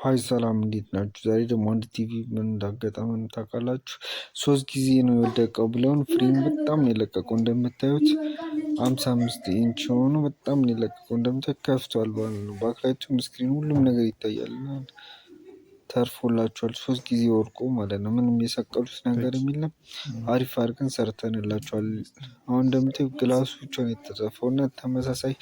ሀይ ሰላም እንዴት ናችሁ? ዛሬ ደግሞ አንድ ቲቪ ምን እንዳጋጠመን ታውቃላችሁ? 3 ጊዜ ነው የወደቀው ብለውን ፍሬም በጣም ነው የለቀቀው። እንደምታዩት 55 ኢንች ሆኖ በጣም ነው የለቀቀው። እንደምታዩት ከፍቷል ማለት ነው። ባክላይቱም ስክሪን ሁሉም ነገር ይታያል። ተርፎላችኋል። 3 ጊዜ ወርቆ ማለት ነው። ምንም የሰቀሉት ነገር የለም። አሪፍ አድርገን ሰርተንላችኋል። አሁን እንደምታዩት ግላሱ ብቻ ነው የተጻፈው እና ተመሳሳይ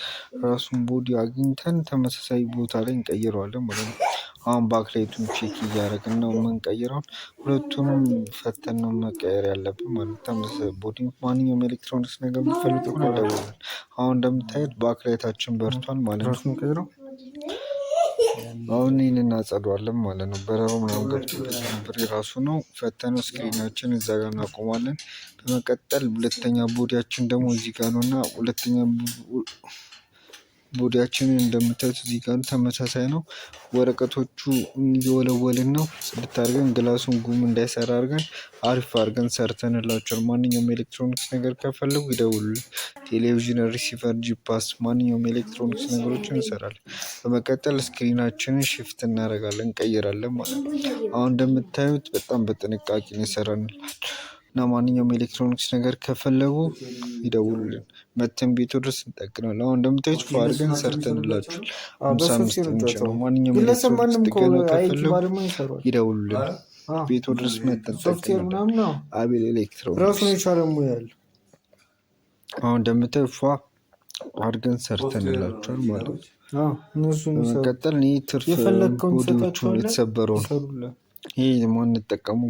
ራሱን ቦዲ አግኝተን ተመሳሳይ ቦታ ላይ እንቀይረዋለን ማለት ነው። አሁን ባክላይቱን ቼክ እያደረግን ነው የምንቀይረው። ሁለቱንም ፈተን ነው መቀየር ያለብን ማለት ነው። ተመሳሳይ ቦዲ ማንኛውም ኤሌክትሮኒክስ ነገር የምትፈልጉ ደውሉልን። አሁን እንደምታዩት ባክላይታችን በርቷል ማለት ነው። አሁን ይህን እናጸዷለን ማለት ነው። በረሮ ምናምን ገብቶበት ነበር የራሱ ነው። ፈተነው ስክሪናችን እዛ ጋር እናቆማለን። በመቀጠል ሁለተኛ ቦዲያችን ደግሞ እዚህ ጋር ነው እና ሁለተኛ ቦዲያችንን እንደምታዩት እዚህ ጋር ተመሳሳይ ነው። ወረቀቶቹ እየወለወልን ነው ጽድት አድርገን ግላሱን ጉም እንዳይሰራ አድርገን አሪፍ አድርገን ሰርተንላቸዋል። ማንኛውም ኤሌክትሮኒክስ ነገር ከፈለጉ ይደውሉልን። ቴሌቪዥን፣ ሪሲቨር፣ ጂፓስ ማንኛውም ኤሌክትሮኒክስ ነገሮችን እንሰራለን። በመቀጠል ስክሪናችንን ሽፍት እናደርጋለን እንቀይራለን ማለት ነው። አሁን እንደምታዩት በጣም በጥንቃቄ ነው የሰራንላቸው እና ማንኛውም ኤሌክትሮኒክስ ነገር ከፈለጉ ይደውሉልን። መተን ቤቱ ድረስ እንጠግናለን። አሁን እንደምታዩት ፏ አድርገን ሰርተንላችኋል። 55 ኢንች ነው። ማንኛውም ኤሌክትሮኒክስ ጥገና ከፈለጉ ይደውሉልን። ቤቱ ድረስ መተን እንጠግናለን። አቤል ኤሌክትሮኒክስ። አሁን እንደምታዩት ፏ አድርገን ሰርተንላችኋል ማለት ነው። በመቀጠል ይህ ትርፍ ቦዲዎቹ የተሰበረው ነው። ይህ የማንጠቀሙ